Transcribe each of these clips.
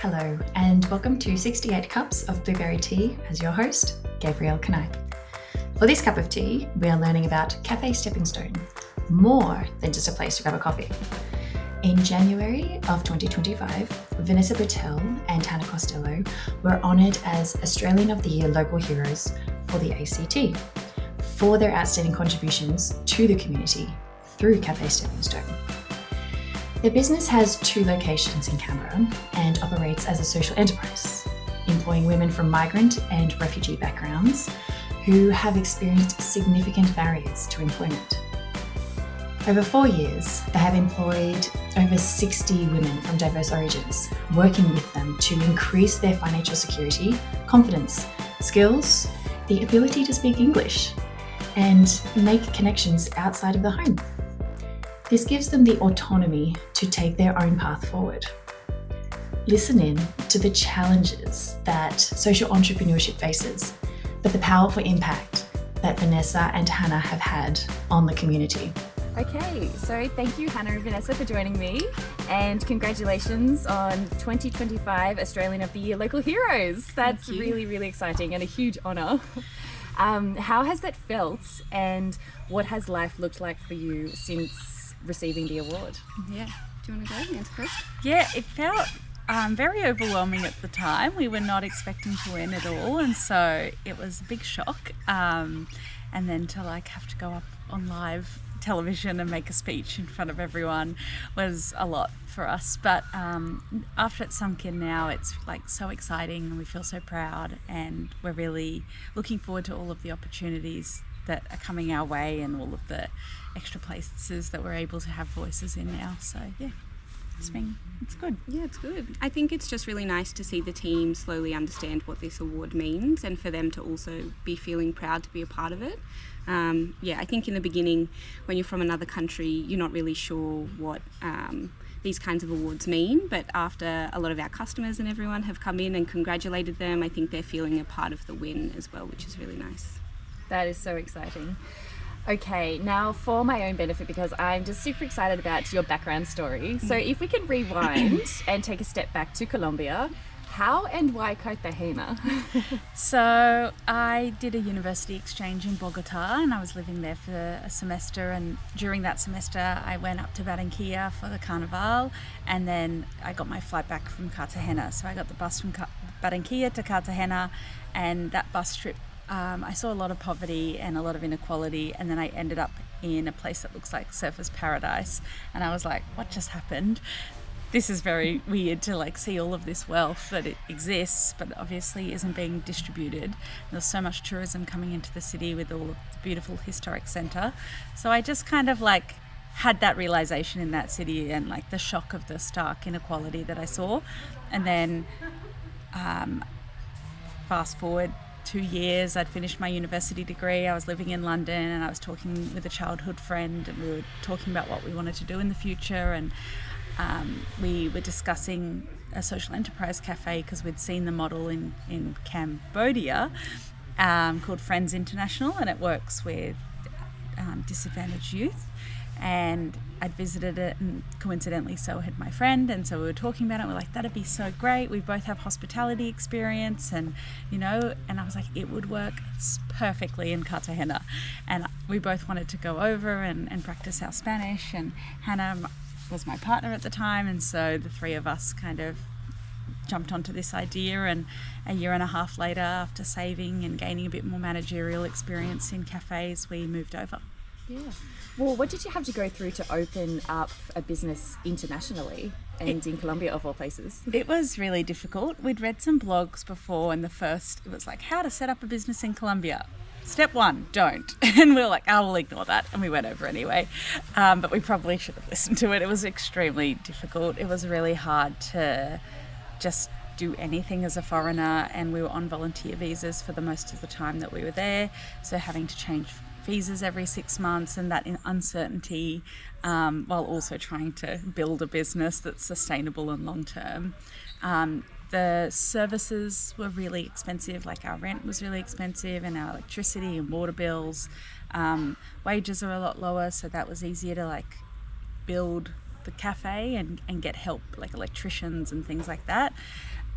Hello, and welcome to 68 Cups of Blueberry Tea as your host, Gabrielle Kanai. For this cup of tea, we are learning about Cafe Stepping Stone, more than just a place to grab a coffee. In January of 2025, Vanessa Battel and Hannah Costello were honoured as Australian of the Year Local Heroes for the ACT for their outstanding contributions to the community through Cafe Stepping Stone. The business has 2 locations in Canberra and operates as a social enterprise, employing women from migrant and refugee backgrounds who have experienced significant barriers to employment. Over 4 years, they have employed over 60 women from diverse origins, working with them to increase their financial security, confidence, skills, the ability to speak English, and make connections outside of the home. This gives them the autonomy to take their own path forward. Listen in to the challenges that social entrepreneurship faces, but the powerful impact that Vanessa and Hannah have had on the community. Okay, so thank you Hannah and Vanessa for joining me, and congratulations on 2025 Australian of the Year Local Heroes. That's really exciting and a huge honour. How has that felt, and what has life looked like for you since receiving the award? Yeah, do you want to go answer first? Yeah, it felt very overwhelming at the time. We were not expecting to win at all, and so it was a big shock. And then to have to go up on live television and make a speech in front of everyone was a lot for us. But after it's sunk in now, it's so exciting and we feel so proud, and we're really looking forward to all of the opportunities that are coming our way and all of the extra places that we're able to have voices in now. So yeah, it's good. Yeah, it's good. I think it's just really nice to see the team slowly understand what this award means, and for them to also be feeling proud to be a part of it. I think in the beginning, when you're from another country, you're not really sure what these kinds of awards mean, but after a lot of our customers and everyone have come in and congratulated them, I think they're feeling a part of the win as well, which is really nice. That is so exciting. Okay, now for my own benefit, because I'm just super excited about your background story. So if we can rewind and take a step back to Colombia, how and why Cartagena? So I did a university exchange in Bogota, and I was living there for a semester, and during that semester I went up to Barranquilla for the Carnival, and then I got my flight back from Cartagena. So I got the bus from Barranquilla to Cartagena, and that bus trip I saw a lot of poverty and a lot of inequality, and then I ended up in a place that looks like surfer's paradise, and I was like, what just happened? This is very weird to see all of this wealth that it exists but obviously isn't being distributed. There's so much tourism coming into the city with all of the beautiful historic centre. So I just kind of had that realization in that city, and the shock of the stark inequality that I saw. And then fast forward 2 years, I'd finished my university degree. I was living in London, and I was talking with a childhood friend, and we were talking about what we wanted to do in the future, and we were discussing a social enterprise cafe because we'd seen the model in Cambodia called Friends International, and it works with disadvantaged youth. And I'd visited it, and coincidentally so had my friend, and so we were talking about it. We're like, that'd be so great. We both have hospitality experience, and and I was like, it would work perfectly in Cartagena. And we both wanted to go over and practice our Spanish, and Hannah was my partner at the time, and so the 3 of us kind of jumped onto this idea. And a year and a half later, after saving and gaining a bit more managerial experience in cafes, we moved over. Yeah. Well, what did you have to go through to open up a business internationally and in Colombia, of all places? It was really difficult. We'd read some blogs before, and it was how to set up a business in Colombia. Step 1, don't. And we were like, we'll ignore that. And we went over anyway. But we probably should have listened to it. It was extremely difficult. It was really hard to just do anything as a foreigner, and we were on volunteer visas for the most of the time that we were there. So having to change visas every 6 months, and that uncertainty, while also trying to build a business that's sustainable and long term. The services were really expensive, our rent was really expensive, and our electricity and water bills. Wages are a lot lower, so that was easier to build the cafe and get help, like electricians and things like that.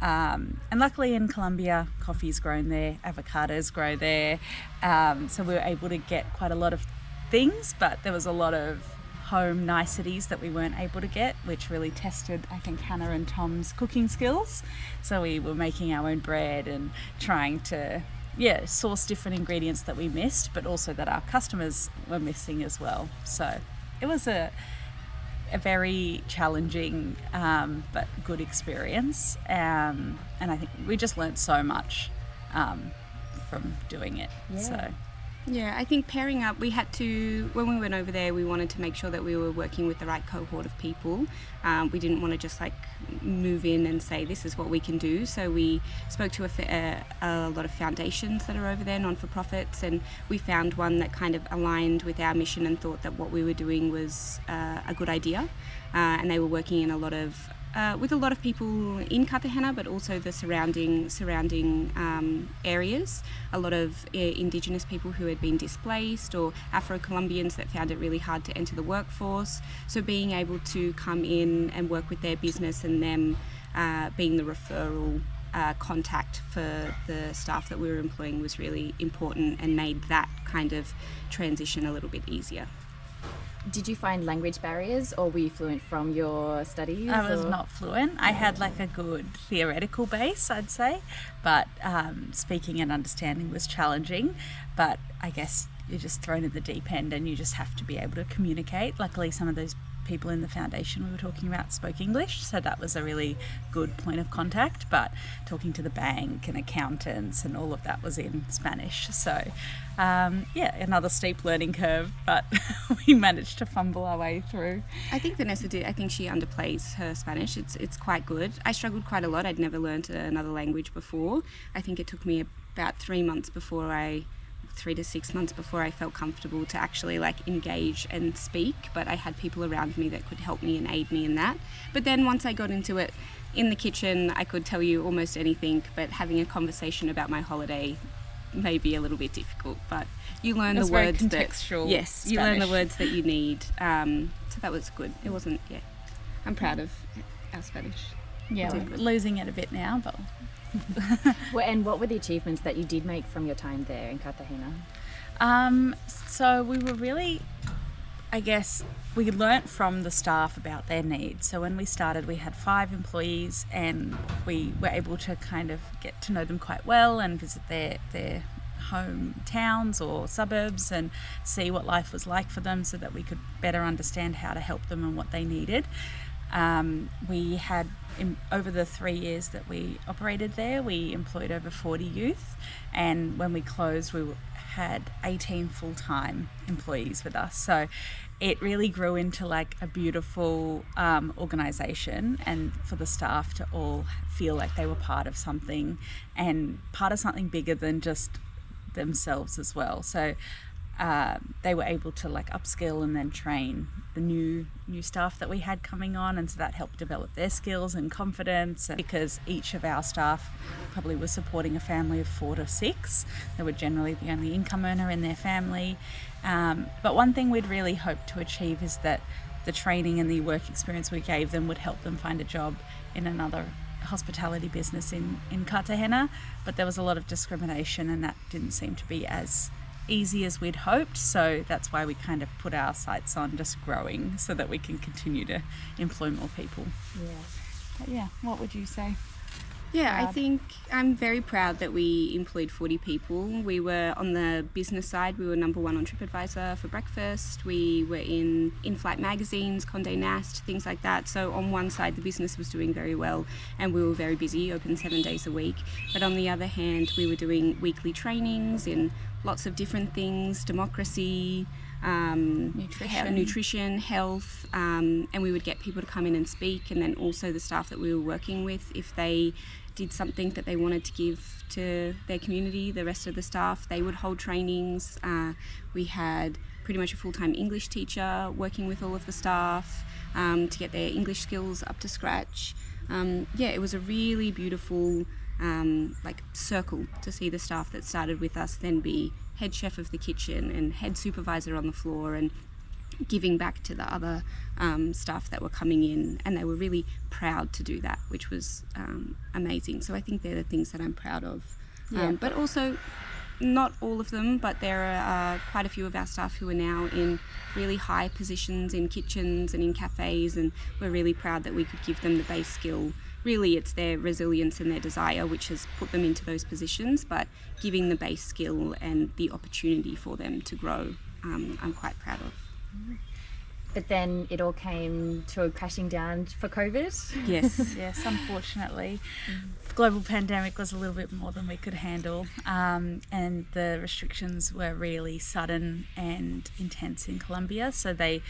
And luckily in Colombia, coffee's grown there, avocados grow there, so we were able to get quite a lot of things, but there was a lot of home niceties that we weren't able to get, which really tested, I think, Hannah and Tom's cooking skills. So we were making our own bread and trying to source different ingredients that we missed, but also that our customers were missing as well. So it was a very challenging but good experience, and I think we just learned so much from doing it. So yeah, I think pairing up, we had to, when we went over there, we wanted to make sure that we were working with the right cohort of people. We didn't want to just like move in and say this is what we can do, so we spoke to a lot of foundations that are over there, non-for-profits, and we found one that kind of aligned with our mission and thought that what we were doing was a good idea, and they were working in with a lot of people in Cartagena, but also the surrounding areas. A lot of Indigenous people who had been displaced, or Afro-Colombians that found it really hard to enter the workforce. So being able to come in and work with their business and them being the referral contact for the staff that we were employing was really important and made that kind of transition a little bit easier. Did you find language barriers, or were you fluent from your studies? I was not fluent. I had like a good theoretical base, I'd say, but speaking and understanding was challenging. But I guess you're just thrown in the deep end and you just have to be able to communicate. Luckily, some of those people in the foundation we were talking about spoke English, so that was a really good point of contact, but talking to the bank and accountants and all of that was in Spanish. So another steep learning curve, but we managed to fumble our way through. I think Vanessa did. I think she underplays her Spanish. It's quite good. I struggled quite a lot. I'd never learned another language before. I think it took me about 3 to 6 months before I felt comfortable to actually like engage and speak, but I had people around me that could help me and aid me in that. But then once I got into it in the kitchen, I could tell you almost anything, but having a conversation about my holiday may be a little bit difficult, but you learn the words you learn the words that you need. So that was good. It wasn't, I'm proud of our Spanish. Yeah, we're losing it a bit now, but And what were the achievements that you did make from your time there in Cartagena? So we were really, I guess, we learnt from the staff about their needs. So when we started, we had 5 employees and we were able to kind of get to know them quite well and visit their hometowns or suburbs and see what life was like for them so that we could better understand how to help them and what they needed. We had, over the 3 years that we operated there, we employed over 40 youth, and when we closed we had 18 full-time employees with us. So it really grew into like a beautiful organisation, and for the staff to all feel like they were part of something and part of something bigger than just themselves as well. So they were able to like upskill and then train the new staff that we had coming on, and so that helped develop their skills and confidence. And because each of our staff probably was supporting a family of 4 to 6, they were generally the only income earner in their family. But one thing we'd really hoped to achieve is that the training and the work experience we gave them would help them find a job in another hospitality business in Cartagena, but there was a lot of discrimination and that didn't seem to be as easy as we'd hoped, so that's why we kind of put our sights on just growing so that we can continue to employ more people. But what would you say? I think I'm very proud that we employed 40 people. We were on the business side, we were number 1 on TripAdvisor for breakfast. We were in in-flight magazines, Condé Nast, things like that. So on one side the business was doing very well and we were very busy, open 7 days a week. But on the other hand, we were doing weekly trainings in lots of different things, democracy, nutrition, health, and we would get people to come in and speak, and then also the staff that we were working with, if they did something that they wanted to give to their community, the rest of the staff, they would hold trainings. We had pretty much a full-time English teacher working with all of the staff to get their English skills up to scratch. It was a really beautiful circle to see the staff that started with us then be head chef of the kitchen and head supervisor on the floor, and giving back to the other staff that were coming in, and they were really proud to do that, which was amazing. So I think they're the things that I'm proud of. But also, not all of them, but there are quite a few of our staff who are now in really high positions in kitchens and in cafes, and we're really proud that we could give them the base skill. Really, it's their resilience and their desire which has put them into those positions, but giving the base skill and the opportunity for them to grow, I'm quite proud of. But then it all came to a crashing down for COVID. Yes. Yes, unfortunately. The global pandemic was a little bit more than we could handle, and the restrictions were really sudden and intense in Colombia. So they,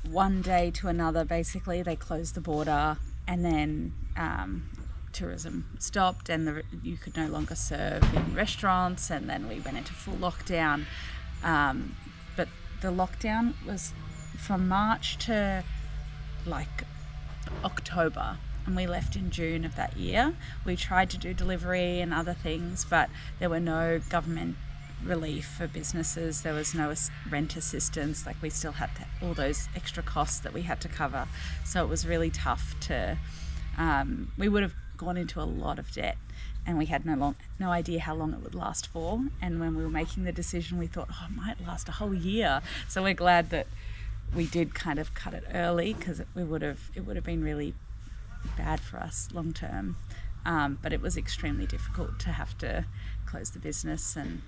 one day to another, basically, they closed the border, and then tourism stopped, and you could no longer serve in restaurants, and then we went into full lockdown. But the lockdown was from March to like October, and we left in June of that year. We tried to do delivery and other things, but there were no government relief for businesses. There was no rent assistance. Like, we still had all those extra costs that we had to cover. So it was really tough to, we would have gone into a lot of debt, and we had no idea how long it would last for. And when we were making the decision, we thought, oh, it might last a whole year. So we're glad that we did kind of cut it early, because it would have been really bad for us long term. But it was extremely difficult to have to close the business and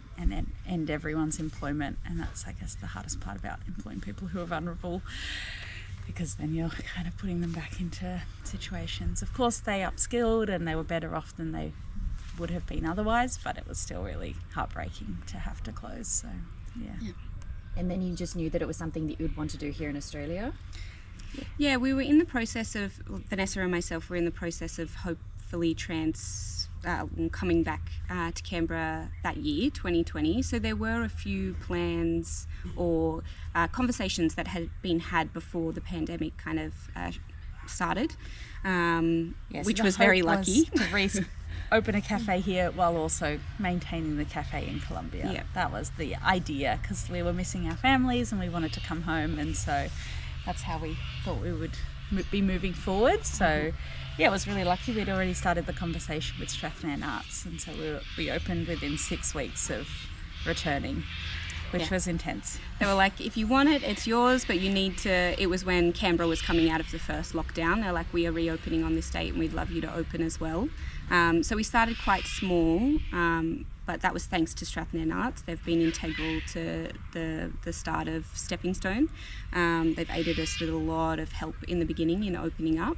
end everyone's employment. And that's, I guess, the hardest part about employing people who are vulnerable, because then you're kind of putting them back into situations. Of course, they upskilled and they were better off than they would have been otherwise, but it was still really heartbreaking to have to close. So, yeah. And then you just knew that it was something that you'd want to do here in Australia? Yeah, we were in the process of, Vanessa and myself were in the process of hopefully coming back to Canberra that year, 2020. So there were a few plans or conversations that had been had before the pandemic kind of started, which was very lucky. To open a cafe here while also maintaining the cafe in Colombia. Yeah. That was the idea, because we were missing our families and we wanted to come home, and so that's how we thought we would be moving forward. So yeah, it was really lucky. We'd already started the conversation with Strathnairn Arts, and so we opened within 6 weeks of returning, which was intense. They were like, if you want it, it's yours, but you need to... It was when Canberra was coming out of the first lockdown. They're like, we are reopening on this date and we'd love you to open as well. So we started quite small, but that was thanks to Strathnairn Arts. They've been integral to the start of Stepping Stone. They've aided us with a lot of help in the beginning in opening up.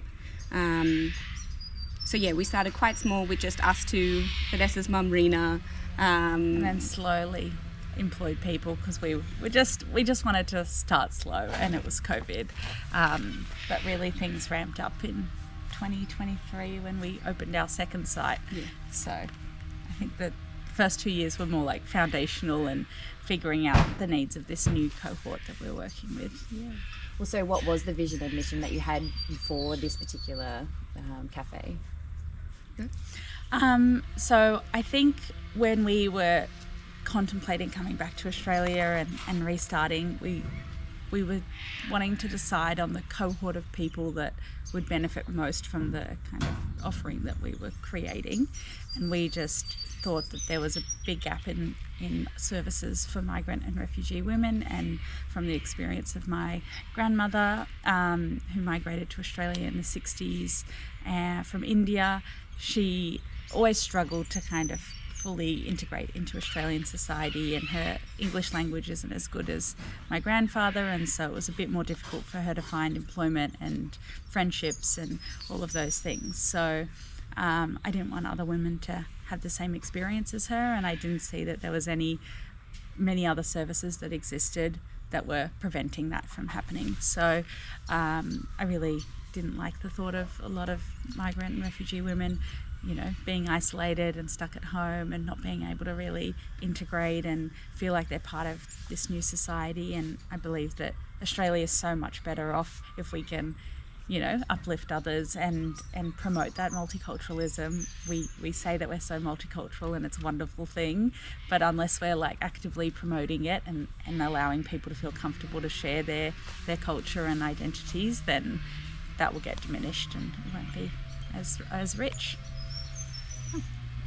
So yeah, we started quite small with just us two, Vanessa's mum Rena. And then slowly employed people, because we just wanted to start slow, and it was COVID. But really things ramped up in 2023 when we opened our second site. Yeah. So I think that first 2 years were more like foundational and figuring out the needs of this new cohort that we're working with. Yeah. Well, so what was the vision and mission that you had for this particular cafe? So I think when we were contemplating coming back to Australia and restarting, we were wanting to decide on the cohort of people that would benefit most from the kind of offering that we were creating. And we just thought that there was a big gap in services for migrant and refugee women. And from the experience of my grandmother, who migrated to Australia in the 60s from India, she always struggled to kind of fully integrate into Australian society, and her English language isn't as good as my grandfather, and so it was a bit more difficult for her to find employment and friendships and all of those things. So I didn't want other women to have the same experience as her, and I didn't see that there was many other services that existed that were preventing that from happening. So I really didn't like the thought of a lot of migrant and refugee women, being isolated and stuck at home and not being able to really integrate and feel like they're part of this new society. And I believe that Australia is so much better off if we can uplift others and promote that multiculturalism. We say that we're so multicultural and it's a wonderful thing, but unless we're like actively promoting it and allowing people to feel comfortable to share their culture and identities, then that will get diminished and it won't be as rich.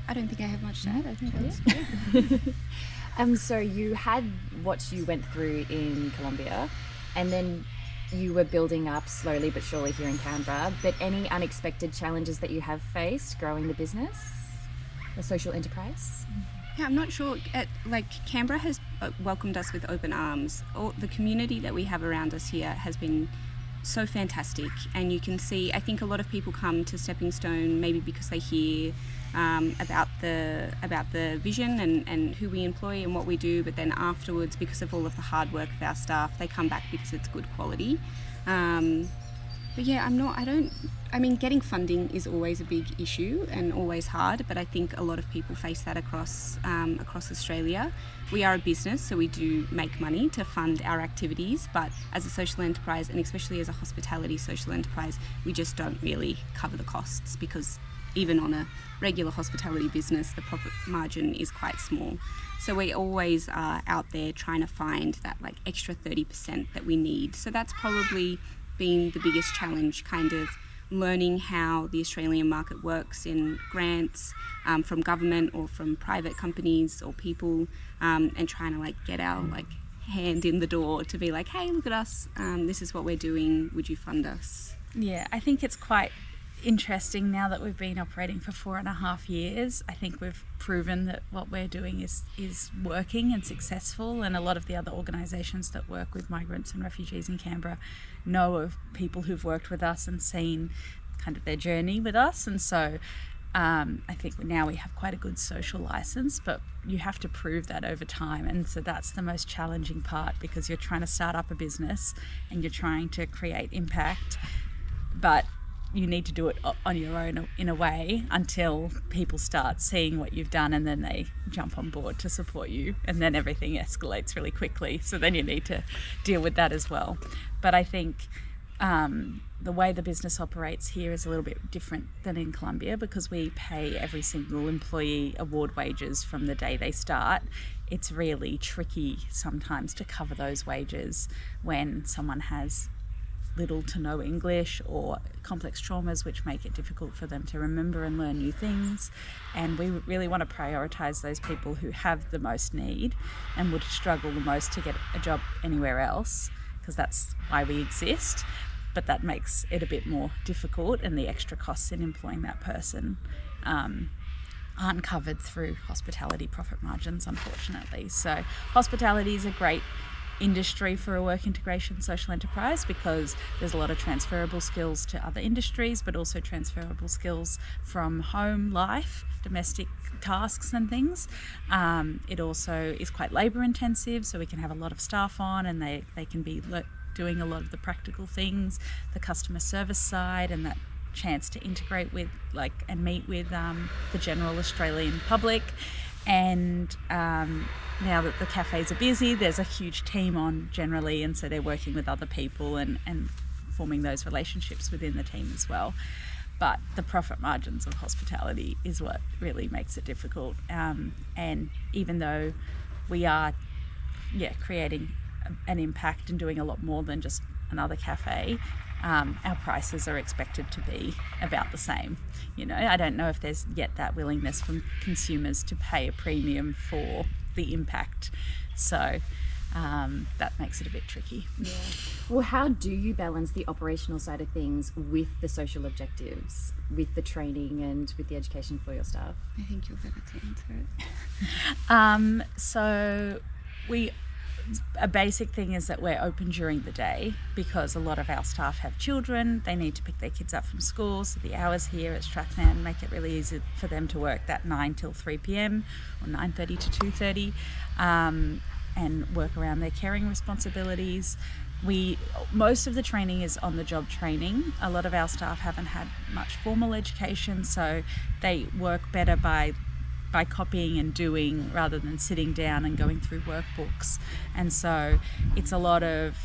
I don't think I have much to add. I think that was good. So you had what you went through in Colombia, and then you were building up slowly but surely here in Canberra. But any unexpected challenges that you have faced growing the business, the social enterprise? Yeah, I'm not sure. Canberra has welcomed us with open arms. The community that we have around us here has been so fantastic, and you can see, I think a lot of people come to Stepping Stone maybe because they hear about the vision and who we employ and what we do, but then afterwards, because of all of the hard work of our staff, they come back because it's good quality. But yeah, getting funding is always a big issue and always hard, but I think a lot of people face that across Australia. We are a business, so we do make money to fund our activities, but as a social enterprise, and especially as a hospitality social enterprise, we just don't really cover the costs, because even on a regular hospitality business, the profit margin is quite small. So we always are out there trying to find that like extra 30% that we need. So that's probably been the biggest challenge, kind of learning how the Australian market works in grants from government or from private companies or people, and trying to like get our like hand in the door to be like, hey, look at us, this is what we're doing, would you fund us? Yeah, I think it's quite interesting now that we've been operating for 4.5 years. I think we've proven that what we're doing is working and successful, and a lot of the other organisations that work with migrants and refugees in Canberra know of people who've worked with us and seen kind of their journey with us, and so I think now we have quite a good social licence, but you have to prove that over time, and so that's the most challenging part, because you're trying to start up a business and you're trying to create impact, but you need to do it on your own in a way until people start seeing what you've done, and then they jump on board to support you, and then everything escalates really quickly. So then you need to deal with that as well. But I think the way the business operates here is a little bit different than in Colombia, because we pay every single employee award wages from the day they start. It's really tricky sometimes to cover those wages when someone has little to no English or complex traumas which make it difficult for them to remember and learn new things, and we really want to prioritise those people who have the most need and would struggle the most to get a job anywhere else, because that's why we exist. But that makes it a bit more difficult, and the extra costs in employing that person aren't covered through hospitality profit margins, unfortunately. So hospitality is a great industry for a work integration social enterprise, because there's a lot of transferable skills to other industries, but also transferable skills from home life, domestic tasks and things. It also is quite labour intensive, so we can have a lot of staff on, and they can be doing a lot of the practical things, the customer service side, and that chance to integrate with and meet with the general Australian public. And now that the cafes are busy, there's a huge team on generally, and so they're working with other people and forming those relationships within the team as well. But the profit margins of hospitality is what really makes it difficult. And even though we are creating an impact and doing a lot more than just another cafe, our prices are expected to be about the same. I don't know if there's yet that willingness from consumers to pay a premium for the impact. So that makes it a bit tricky. Yeah. Well, how do you balance the operational side of things with the social objectives, with the training and with the education for your staff? I think you're better to answer it. So a basic thing is that we're open during the day, because a lot of our staff have children. They need to pick their kids up from school, so the hours here at Strathman make it really easy for them to work that 9 till 3 p.m. or 9:30 to 2:30, and work around their caring responsibilities. Most of the training is on the job training. A lot of our staff haven't had much formal education, so they work better by by copying and doing rather than sitting down and going through workbooks. And so it's a lot of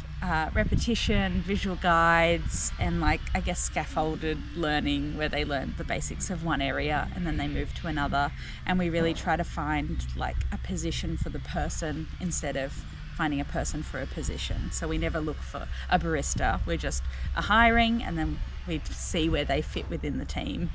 repetition, visual guides, and like, I guess, scaffolded learning where they learn the basics of one area and then they move to another. And we really try to find like a position for the person instead of finding a person for a position. So we never look for a barista. We're just hiring, and then we see where they fit within the team,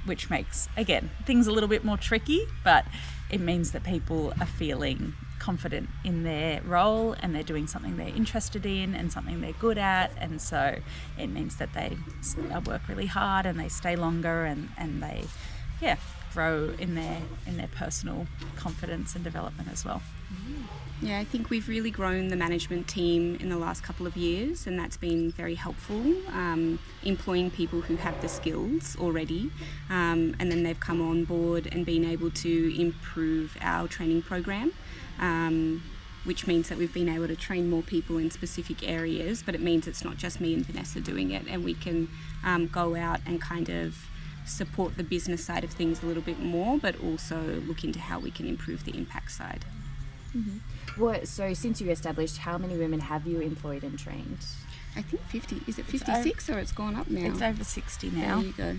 which makes, again, things a little bit more tricky, but it means that people are feeling confident in their role and they're doing something they're interested in and something they're good at. And so it means that they work really hard and they stay longer, and they grow in their personal confidence and development as well. Yeah, I think we've really grown the management team in the last couple of years, and that's been very helpful, employing people who have the skills already, and then they've come on board and been able to improve our training program, which means that we've been able to train more people in specific areas, but it means it's not just me and Vanessa doing it, and we can go out and kind of support the business side of things a little bit more, but also look into how we can improve the impact side. Well, so since you established, how many women have you employed and trained? I think 50. Is it 56 or it's gone up now? It's over 60 now. There you go.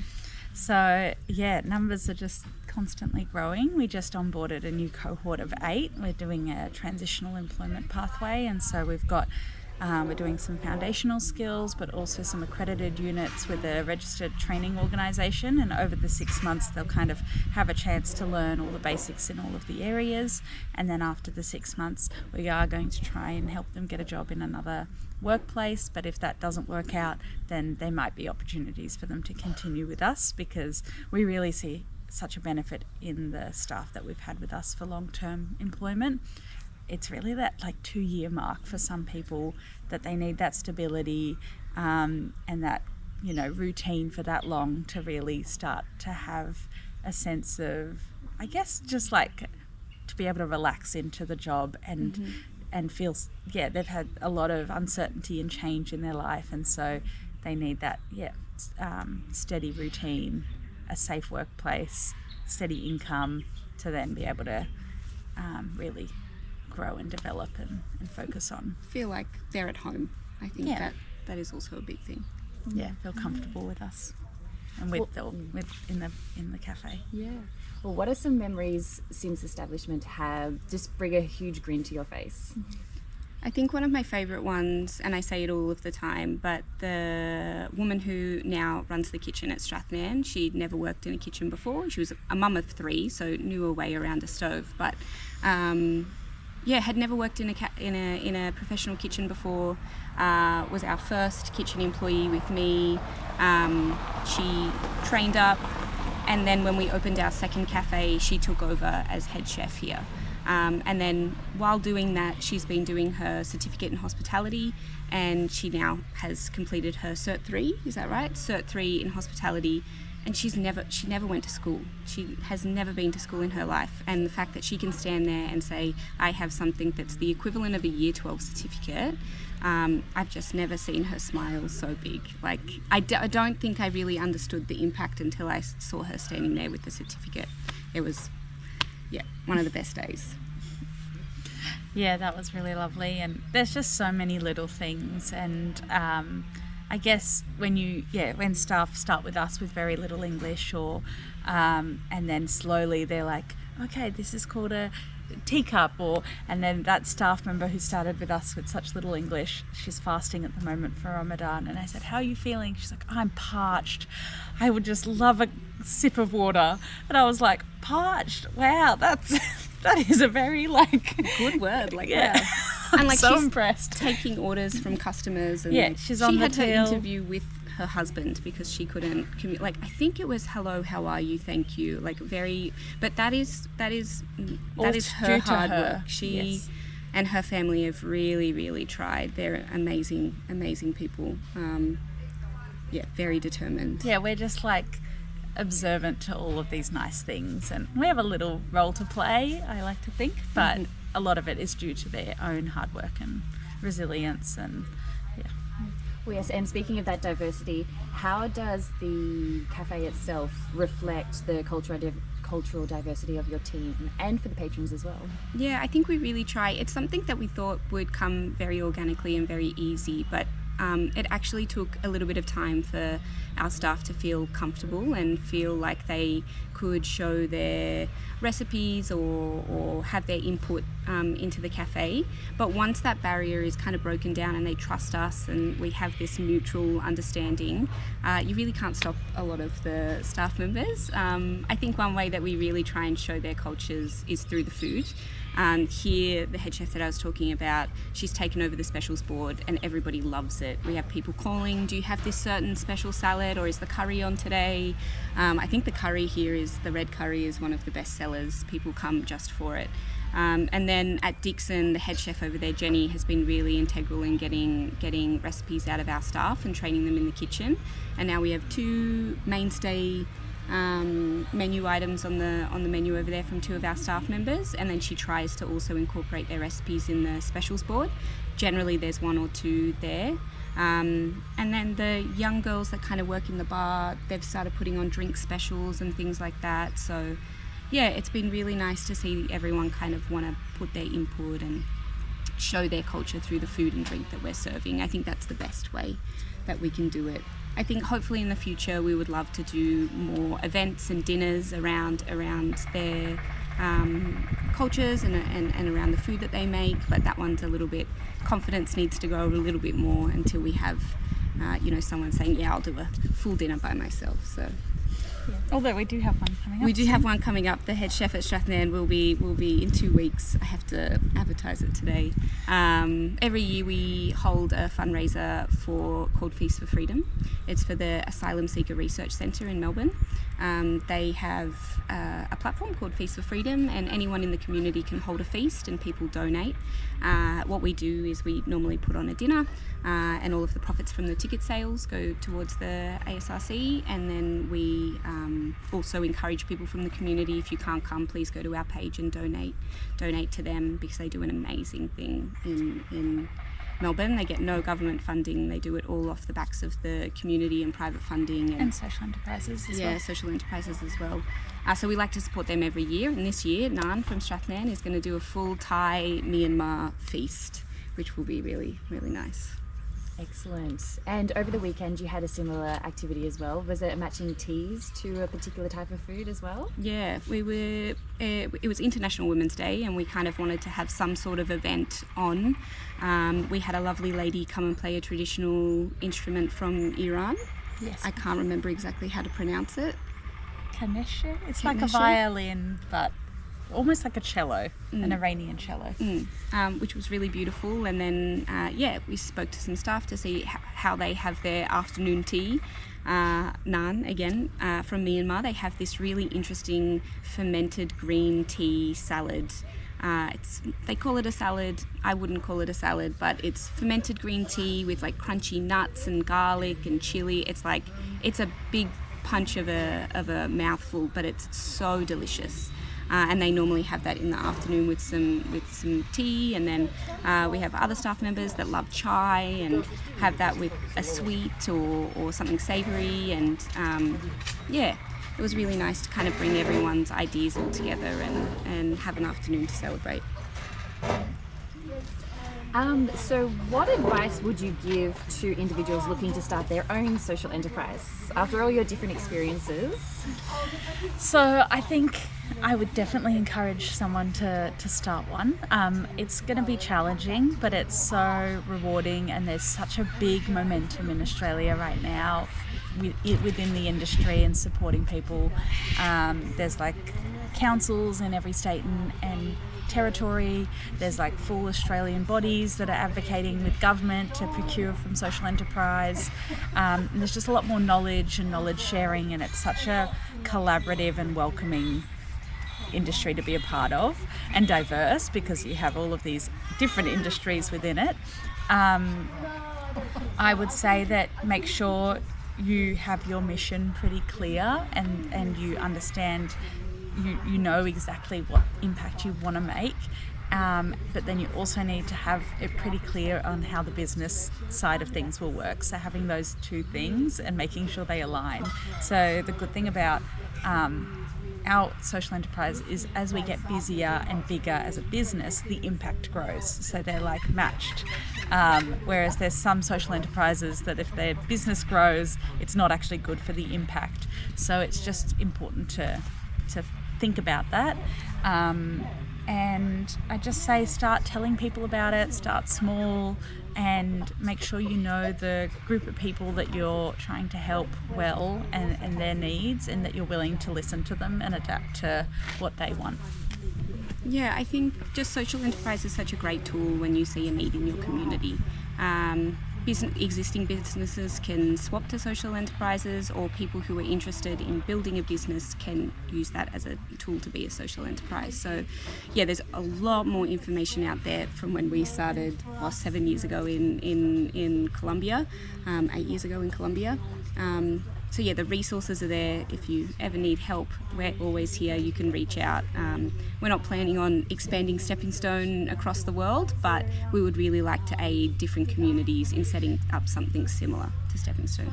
So yeah, numbers are just constantly growing. We just onboarded a new cohort of 8. We're doing a transitional employment pathway, and so we've got we're doing some foundational skills, but also some accredited units with a registered training organisation. And over the 6 months, they'll kind of have a chance to learn all the basics in all of the areas. And then after the 6 months, we are going to try and help them get a job in another workplace. But if that doesn't work out, then there might be opportunities for them to continue with us, because we really see such a benefit in the staff that we've had with us for long-term employment. It's really that like 2-year mark for some people that they need that stability and that, you know, routine for that long to really start to have a sense of, I guess, just like to be able to relax into the job and feel, they've had a lot of uncertainty and change in their life, and so they need that steady routine, a safe workplace, steady income to then be able to really grow and develop and focus on. Feel like they're at home. I think that is also a big thing. Yeah, feel comfortable with us and in the cafe. Yeah. Well, what are some memories since establishment have just bring a huge grin to your face? I think one of my favourite ones, and I say it all of the time, but the woman who now runs the kitchen at Strathnairn, she'd never worked in a kitchen before. She was a mum of 3, so knew her way around a stove, but had never worked in a professional kitchen before. Was our first kitchen employee with me. She trained up, and then when we opened our second cafe, she took over as head chef here. And then while doing that, she's been doing her certificate in hospitality, and she now has completed her Cert 3, is that right? Cert 3 in hospitality, and she never went to school. She has never been to school in her life, and the fact that she can stand there and say, I have something that's the equivalent of a Year 12 certificate, I've just never seen her smile so big. Like, I don't think I really understood the impact until I saw her standing there with the certificate. It was, one of the best days. Yeah, that was really lovely, and there's just so many little things, and I guess when staff start with us with very little English, or and then slowly they're like, okay, this is called a teacup, and then that staff member who started with us with such little English, she's fasting at the moment for Ramadan, and I said, how are you feeling? She's like, I'm parched. I would just love a sip of water. And I was like, parched? Wow, that is a very good word. Yeah. And so she's impressed. Taking orders from customers, and she's on the till. She had her interview with her husband because she couldn't commute. I think it was hello, how are you, thank you. But that is her hard work. She and her family have really, really tried. They're amazing people. Very determined. Yeah, we're just observant to all of these nice things, and we have a little role to play, I like to think, but a lot of it is due to their own hard work and resilience, and Well, yes, and speaking of that diversity, how does the cafe itself reflect the cultural diversity of your team and for the patrons as well? Yeah, I think we really try. It's something that we thought would come very organically and very easy, but it actually took a little bit of time for our staff to feel comfortable and feel like they could show their recipes or have their input into the cafe. But once that barrier is kind of broken down and they trust us and we have this mutual understanding, you really can't stop a lot of the staff members. I think one way that we really try and show their cultures is through the food. Here, the head chef that I was talking about, she's taken over the specials board and everybody loves it. We have people calling, do you have this certain special salad, or is the curry on today? I think the curry here the red curry is one of the best sellers. People come just for it. And then at Dixon, the head chef over there, Jenny, has been really integral in getting recipes out of our staff and training them in the kitchen. And now we have 2 mainstay menu items on the menu over there from 2 of our staff members, and then she tries to also incorporate their recipes in the specials board. Generally there's 1 or 2 there. And then the young girls that kind of work in the bar, they've started putting on drink specials and things like that. So yeah, it's been really nice to see everyone kind of want to put their input and show their culture through the food and drink that we're serving. I think that's the best way that we can do it. I think hopefully in the future we would love to do more events and dinners around their cultures and around the food that they make, but that one's a little bit, confidence needs to grow a little bit more until we have someone saying, yeah, I'll do a full dinner by myself. So Yeah. Although we do have one coming up. We do have one coming up. The head chef at Strathnairn will be in 2 weeks. I have to advertise it today. Every year we hold a fundraiser called Feast for Freedom. It's for the Asylum Seeker Research Centre in Melbourne. They have a platform called Feast for Freedom, and anyone in the community can hold a feast and people donate. What we do is we normally put on a dinner, and all of the profits from the ticket sales go towards the ASRC, and then we also encourage people from the community, if you can't come, please go to our page and donate to them, because they do an amazing thing in Melbourne. They get no government funding. They do it all off the backs of the community and private funding. And social enterprises as well. Yeah, social enterprises as well. So we like to support them every year. And this year, Nan from Strathnairn is going to do a full Thai Myanmar feast, which will be really, really nice. Excellent. And over the weekend you had a similar activity as well. Was it matching teas to a particular type of food as well? Yeah, it was International Women's Day, and we kind of wanted to have some sort of event on. We had a lovely lady come and play a traditional instrument from Iran. Yes. I can't remember exactly how to pronounce it. Kanesha? It's like a violin, but almost like a cello, an Iranian cello. Which was really beautiful. And then, we spoke to some staff to see how they have their afternoon tea. Naan, again, from Myanmar. They have this really interesting fermented green tea salad. They call it a salad. I wouldn't call it a salad, but it's fermented green tea with like crunchy nuts and garlic and chili. It's a big punch of a mouthful, but it's so delicious. And they normally have that in the afternoon with some tea, and then we have other staff members that love chai and have that with a sweet or something savoury, and it was really nice to kind of bring everyone's ideas all together and have an afternoon to celebrate. So what advice would you give to individuals looking to start their own social enterprise after all your different experiences? So I think I would definitely encourage someone to start one. It's going to be challenging, but it's so rewarding, and there's such a big momentum in Australia right now within the industry and supporting people. There's like councils in every state and territory. There's like full Australian bodies that are advocating with government to procure from social enterprise. And there's just a lot more knowledge and knowledge sharing, and it's such a collaborative and welcoming industry to be a part of, and diverse because you have all of these different industries within it. I would say that make sure you have your mission pretty clear and you understand, you know exactly what impact you want to make. But then you also need to have it pretty clear on how the business side of things will work. So having those two things and making sure they align. So the good thing about our social enterprise is as we get busier and bigger as a business, the impact grows. So they're like matched. Whereas there's some social enterprises that if their business grows, it's not actually good for the impact. So it's just important to think about that. And I just say start telling people about it, start small, and make sure you know the group of people that you're trying to help well and their needs, and that you're willing to listen to them and adapt to what they want. Yeah, I think just social enterprise is such a great tool when you see a need in your community. Existing businesses can swap to social enterprises, or people who are interested in building a business can use that as a tool to be a social enterprise. So yeah, there's a lot more information out there from when we started 7 years ago in Colombia, 8 years ago in Colombia. So yeah, the resources are there. If you ever need help, we're always here. You can reach out. We're not planning on expanding Stepping Stone across the world, but we would really like to aid different communities in setting up something similar to Stepping Stone.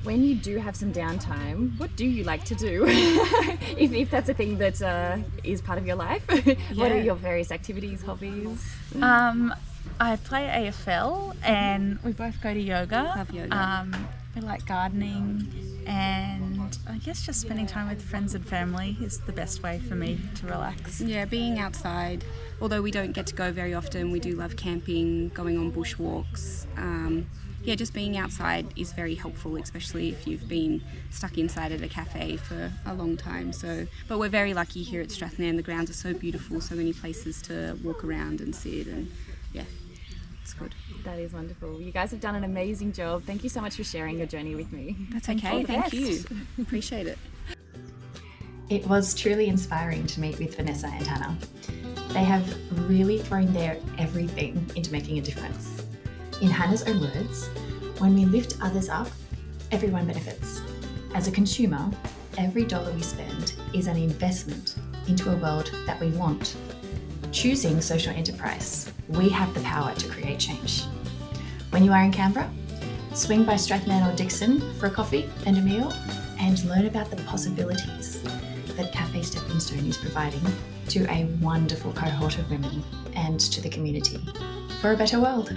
When you do have some downtime, what do you like to do? if that's a thing that is part of your life, what are your various activities, hobbies? I play AFL, and we both go to yoga. Love yoga. We like gardening, and I guess just spending time with friends and family is the best way for me to relax. Yeah, being outside. Although we don't get to go very often, we do love camping, going on bushwalks. Yeah, just being outside is very helpful, especially if you've been stuck inside at a cafe for a long time. But we're very lucky here at Strathnairn. The grounds are so beautiful, so many places to walk around and sit, and yeah, it's good. That is wonderful. You guys have done an amazing job. Thank you so much for sharing your journey with me. That's okay. Thank you. Appreciate it. It was truly inspiring to meet with Vanessa and Hannah. They have really thrown their everything into making a difference. In Hannah's own words, when we lift others up, everyone benefits. As a consumer, every dollar we spend is an investment into a world that we want. Choosing social enterprise, we have the power to create change. When you are in Canberra, swing by Strathnairn or Dixon for a coffee and a meal, and learn about the possibilities that Cafe Stepping Stone is providing to a wonderful cohort of women and to the community for a better world.